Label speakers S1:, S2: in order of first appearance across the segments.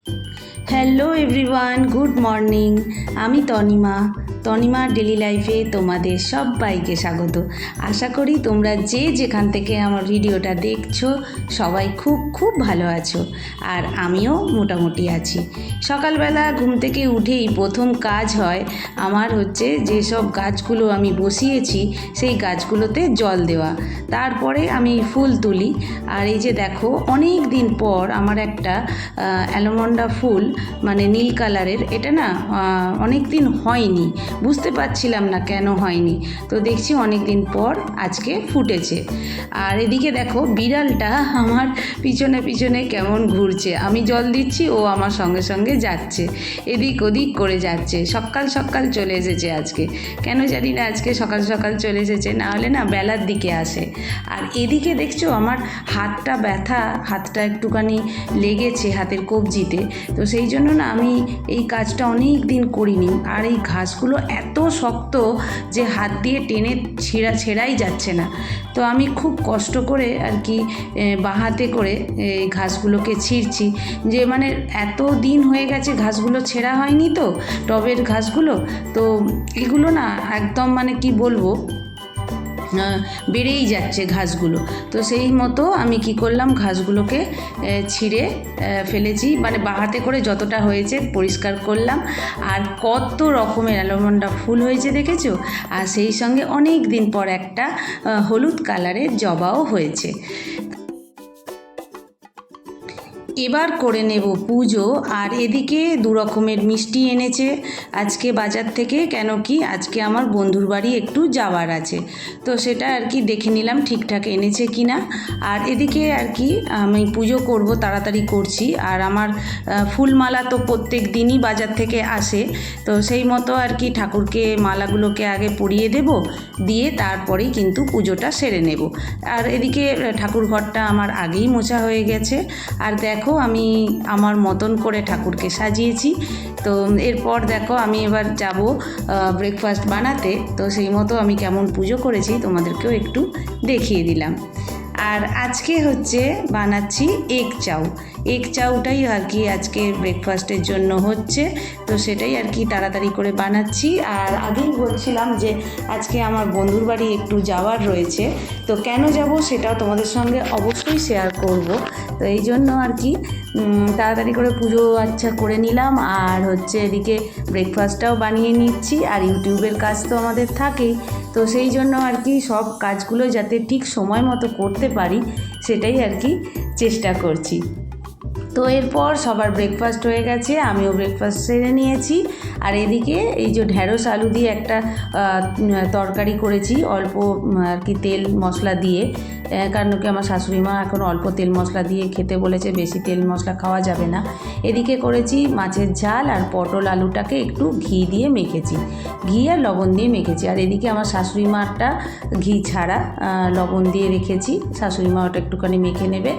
S1: Hello everyone, good morning. আমি Tanima daily লাইফে তোমাদের সবাইকে স্বাগত। আশা করি তোমরা যে যেখান থেকে আমার ভিডিওটা দেখছো সবাই খুব খুব ভালো আছো, আর আমিও মোটামুটি আছি। সকালবেলা ঘুম থেকে উঠেই প্রথম কাজ হয় আমার হচ্ছে যেসব গাছগুলো আমি বসিয়েছি সেই গাছগুলোতে জল দেওয়া, তারপরে আমি ফুল তুলি। আর এই যে দেখো, অনেক দিন পর আমার একটা অ্যালমন্ডা ফুল, মানে নীল কালারের, এটা না অনেক দিন হয়নি, বুঝতে পারছিলাম না কেন হয়নি, তো দেখছি অনেক দিন পর আজকে ফুটেছে। আর এদিকে দেখো, বিড়ালটা আমার পিছনে পিছনে কেমন ঘুরছে, আমি জল দিচ্ছি ও আমার সঙ্গে সঙ্গে যাচ্ছে, এদিক ওদিক করে যাচ্ছে। সকাল সকাল চলে এসেছে আজকে, কেন জানি না আজকে সকাল সকাল চলে এসেছে, না হলে না বেলার দিকে আসে। আর এদিকে দেখছো আমার হাতটা ব্যথা, হাতটা একটুখানি লেগেছে হাতের কবজিতে, তো সেই জন্য না আমি এই কাজটা অনেক দিন করিনি। আর এই ঘাসগুলো এত শক্ত যে হাত দিয়ে টেনে ছেঁড়াই যাচ্ছে না, তো আমি খুব কষ্ট করে আর কি বাঁ হাতে করে এই ঘাসগুলোকে ছিঁড়ছি। যে মানে এত দিন হয়ে গেছে ঘাসগুলো ছেঁড়া হয়নি, তো টবের ঘাসগুলো, তো এগুলো না একদম মানে কি বলবো, বেড়েই যাচ্ছে ঘাসগুলো। তো সেই মতো আমি কি করলাম, ঘাসগুলোকে ছিঁড়ে ফেলেছি, মানে বাহাতে করে যতটা হয়েছে পরিষ্কার করলাম। আর কত রকমের অ্যালমন্ডা ফুল হয়েছে দেখেছো, আর সেই সঙ্গে অনেক দিন পর একটা হলুদ কালারের জবাও হয়েছে। এবার করে নেব পুজো। আর এদিকে দু রকমের মিষ্টি এনেছে আজকে বাজার থেকে, কেন কি আজকে আমার বন্ধুর বাড়ি একটু যাওয়ার আছে, তো সেটা আর কি দেখে নিলাম ঠিকঠাক এনেছে কি না। আর এদিকে আর কি আমি পুজো করব, তাড়াতাড়ি করছি। আর আমার ফুলমালা তো প্রত্যেক দিনই বাজার থেকে আসে, তো সেই মতো আর কি ঠাকুরকে মালাগুলোকে আগে পরিয়ে দেব, দিয়ে তারপরেই কিন্তু পুজোটা সেরে নেব। আর এদিকে ঠাকুর ঘরটা আমার আগেই মোছা হয়ে গেছে। আর দেখো আমি আমার মতন করে ঠাকুরকে সাজিয়েছি। তো এরপর দেখো আমি এবার যাব ব্রেকফাস্ট বানাতে, তো সেই মতো আমি কেমন পুজো করেছি তোমাদেরকেও একটু দেখিয়ে দিলাম। আর আজকে হচ্ছে বানাচ্ছি এগ চাউটাই আর কি আজকে ব্রেকফাস্টের জন্য হচ্ছে, তো সেটাই আর কি তাড়াতাড়ি করে বানাচ্ছি। আর আগেই বলছিলাম যে আজকে আমার বন্ধুর বাড়ি একটু যাওয়ার রয়েছে, তো কেন যাব সেটাও তোমাদের সঙ্গে অবশ্যই শেয়ার করব। তো এই জন্য আর কি তাড়াতাড়ি করে পুজো আচ্ছা করে নিলাম, আর হচ্ছে এদিকে ব্রেকফাস্টটাও বানিয়ে নিচ্ছি। আর ইউটিউবের কাজ তো আমাদের থাকেই, তো সেই জন্য আর কি সব কাজগুলো যাতে ঠিক সময় মতো করতে পারি সেটাই আর কি চেষ্টা করছি। তো এরপর সবার ব্রেকফাস্ট হয়ে গেছে, আমিও ব্রেকফাস্ট সেরে নিয়েছি। আর এদিকে এই যে ঢ্যাঁড়স আলু দিয়ে একটা তরকারি করেছি অল্প আর কি তেল মশলা দিয়ে, কারণ কি আমার শাশুড়ি মা এখন অল্প তেল মশলা দিয়ে খেতে বলেছে, বেশি তেল মশলা খাওয়া যাবে না। এদিকে করেছি মাছের ঝাল, আর পটল আলুটাকে একটু ঘি দিয়ে মেখেছি, ঘি আর লবণ দিয়ে মেখেছি। আর এদিকে আমার শাশুড়ি মাটা ঘি ছাড়া লবণ দিয়ে রেখেছি, শাশুড়ি মা ওটা একটুখানি মেখে নেবে।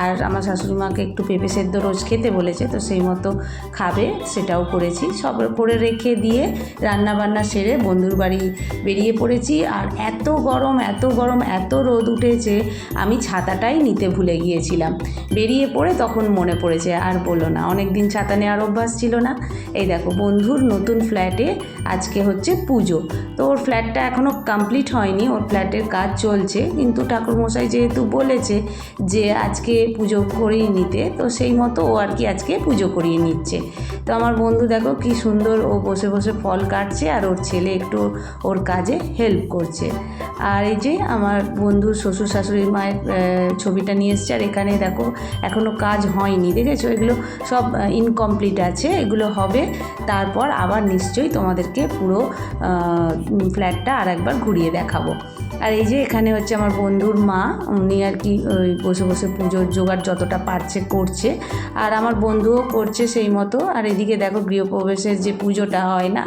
S1: আর আমার শাশুড়ি মাকে একটু পেঁপে সেদ্ধ রোজ খেতে বলেছে, তো সেই মতো খাবে, সেটাও করেছি। সব করে রেখে দিয়ে রান্না বান্না সেরে বন্ধুর বাড়ি বেরিয়ে পড়েছি। আর এত গরম এত রোদ উঠেছে, আমি ছাতাটাই নিতে ভুলে গিয়েছিলাম। বেরিয়ে পড়ে তখন মনে পড়েছে, আর বলো না, অনেক দিন ছাতা নেওয়ার অভ্যাস ছিল না। এই দেখো, বন্ধুর নতুন ফ্ল্যাটে আজকে হচ্ছে পুজো, তো ওর ফ্ল্যাটটা এখনও কমপ্লিট হয়নি, ওর ফ্ল্যাটের কাজ চলছে, কিন্তু ঠাকুরমশাই যেহেতু বলেছে যে আজকে পুজো করিয়ে নিতে, তো সেই মতো ও আর কি আজকে পুজো করিয়ে নিচ্ছে। তো আমার বন্ধু দেখো কি সুন্দর ও বসে বসে ফল কাটছে, আর ওর ছেলে একটু ওর কাজে হেল্প করছে। আর এই যে আমার বন্ধুর শ্বশুর শাশুড়ির মায়ের ছবিটা নিয়ে এসছে, আর এখানে দেখো এখনও কাজ হয়নি, দেখেছো, এগুলো সব ইনকমপ্লিট আছে, এগুলো হবে, তারপর আবার নিশ্চয়ই তোমাদেরকে পুরো ফ্ল্যাটটা আর একবার ঘুরিয়ে দেখাবো। আর এই যে এখানে হচ্ছে আমার বন্ধুর মা, উনি আর কি ওই বসে বসে পুজোর জোগাড় যতটা পারছে করছে, আর আমার বন্ধুও করছে সেই মতো। আর এদিকে দেখো গৃহপ্রবেশের যে পুজোটা হয় না,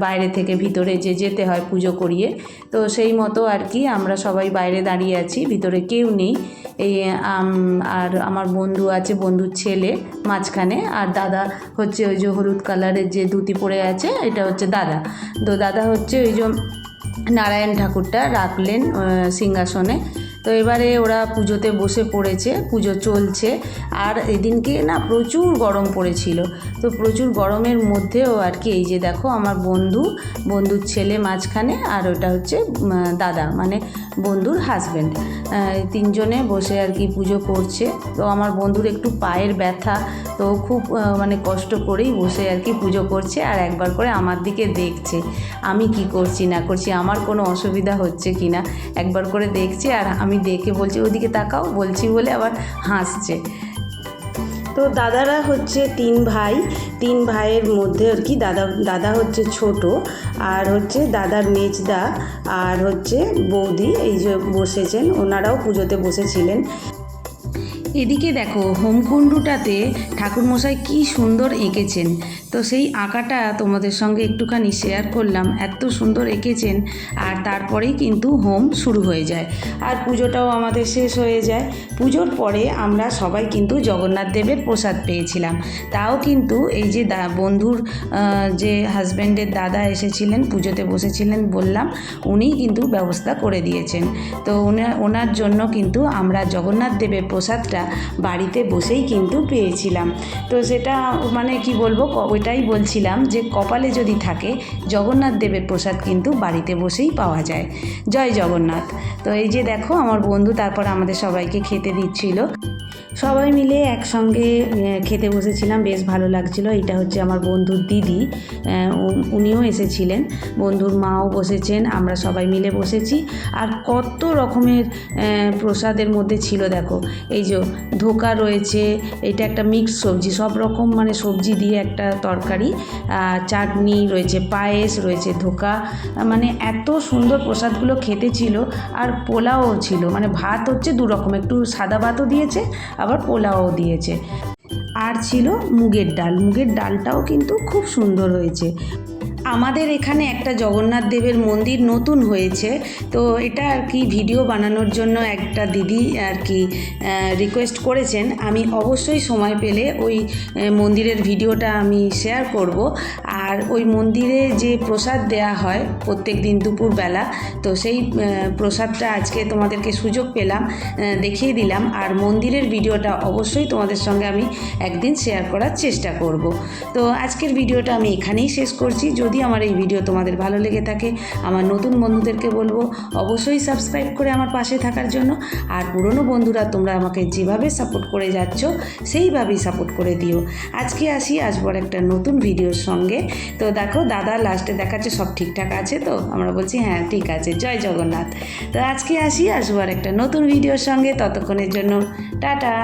S1: বাইরে থেকে ভিতরে যে যেতে হয় পুজো করিয়ে, তো সেই মতো আর কি আমরা সবাই বাইরে দাঁড়িয়ে আছি, ভিতরে কেউ নেই। এই আর আমার বন্ধু আছে, বন্ধুর ছেলে মাঝখানে, আর দাদা হচ্ছে ওই যে হলুদ কালারের যে ধুতি পরে আছে, এটা হচ্ছে দাদা। তো দাদা হচ্ছে ওই যে নারায়ণ ঠাকুরটা রাখলেন সিংহাসনে, তো এবারে ওরা পুজোতে বসে পড়েছে, পুজো চলছে। আর এদিনকে না প্রচুর গরম পড়েছিল, তো প্রচুর গরমের মধ্যেও আর কি এই যে দেখো আমার বন্ধুর ছেলে মাঝখানে, আর ওটা হচ্ছে দাদা মানে বন্ধুর হাজব্যান্ড, তিনজনে বসে আর কি পুজো করছে। তো আমার বন্ধুর একটু পায়ের ব্যথা, তো খুব মানে কষ্ট করেই বসে আর কি পুজো করছে, আর একবার করে আমার দিকে দেখছে আমি কি করছি না করছি, আমার কোনো অসুবিধা হচ্ছে কি না একবার করে দেখছে। আর আমি দেখে বলছি ওদিকে তাকাও বলছি বলে আবার হাসছে। তো দাদারা হচ্ছে তিন ভাইয়ের মধ্যে আর কি দাদা হচ্ছে ছোট, আর হচ্ছে দাদার মেজদা আর হচ্ছে বৌদি এই যে বসেছেন, ওনারাও পুজোতে বসেছিলেন। এদিকে দেখো হোমকুণ্ডুটাতে ঠাকুরমশাই কি সুন্দর এঁকেছেন, তো সেই আঁকাটা তোমাদের সঙ্গে একটুখানি শেয়ার করলাম। এত সুন্দর এঁকেছেন, আর তারপরেই কিন্তু হোম শুরু হয়ে যায় আর পুজোটাও আমাদের শেষ হয়ে যায়। পুজোর পরে আমরা সবাই কিন্তু জগন্নাথ দেবের প্রসাদ পেয়েছিলাম, তাও কিন্তু এই যে বন্ধুর যে হাজব্যান্ডের দাদা এসেছিলেন পুজোতে বসেছিলেন বললাম, উনি কিন্তু ব্যবস্থা করে দিয়েছেন। তো ওনার জন্য কিন্তু আমরা জগন্নাথ দেবের প্রসাদটা বাড়িতে বসেই কিন্তু পেয়েছিলাম। তো সেটা মানে কি বলবো, ওইটাই বলছিলাম যে কপালে যদি থাকে জগন্নাথ দেবের প্রসাদ কিন্তু বাড়িতে বসেই পাওয়া যায়। জয় জগন্নাথ। তো এই যে দেখো আমার বন্ধু তারপর আমাদের সবাইকে খেতে দিচ্ছিল, সবাই মিলে একসঙ্গে খেতে বসেছিলাম, বেশ ভালো লাগছিল। এটা হচ্ছে আমার বন্ধুর দিদি, উনিও এসেছিলেন, বন্ধুর মাও বসেছেন, আমরা সবাই মিলে বসেছি। আর কত রকমের প্রসাদের মধ্যে ছিল দেখো, এই যে ধোকা রয়েছে, এটা একটা মিক্স সবজি, সব রকম মানে সবজি দিয়ে একটা তরকারি, চাটনি রয়েছে, পায়েস রয়েছে, ধোকা, মানে এত সুন্দর প্রসাদগুলো খেতে ছিল। আর পোলাও ছিল, মানে ভাত হচ্ছে দু রকম, একটু সাদা ভাতও দিয়েছে আবার পোলাও দিয়েছে, আর ছিল মুগের ডালটাও কিন্তু খুব সুন্দর হয়েছে। আমাদের এখানে একটা জগন্নাথ দেবের মন্দির নতুন হয়েছে, তো এটা আর কি ভিডিও বানানোর জন্য একটা দিদি আর কি রিকোয়েস্ট করেছেন। আমি অবশ্যই সময় পেলে ওই মন্দিরের ভিডিওটা আমি শেয়ার করব। আর ওই মন্দিরে যে প্রসাদ দেয়া হয় প্রত্যেক দিন দুপুরবেলা, তো সেই প্রসাদটা আজকে তোমাদেরকে সুযোগ পেলাম দেখিয়ে দিলাম। আর মন্দিরের ভিডিওটা অবশ্যই তোমাদের সঙ্গে আমি একদিন শেয়ার করার চেষ্টা করব। তো আজকের ভিডিওটা আমি এখানেই শেষ করছি। যদি আমার এই ভিডিও তোমাদের ভালো লেগে থাকে, আমার নতুন বন্ধুদেরকে বলবো অবশ্যই সাবস্ক্রাইব করে আমার পাশে থাকার জন্য। আর পুরনো বন্ধুরা তোমরা আমাকে যেভাবে সাপোর্ট করে যাচ্ছ সেইভাবেই সাপোর্ট করে দিও। আজকে আসবো একটা নতুন ভিডিওর সঙ্গে। তো দেখো দাদা লাস্টে দেখাচ্ছে সব ঠিকঠাক আছে, তো আমরা বলছি হ্যাঁ ঠিক আছে, জয় জগন্নাথ। তো আজকে আসবো একটা নতুন ভিডিওর সঙ্গে, ততক্ষণের জন্য টাটা।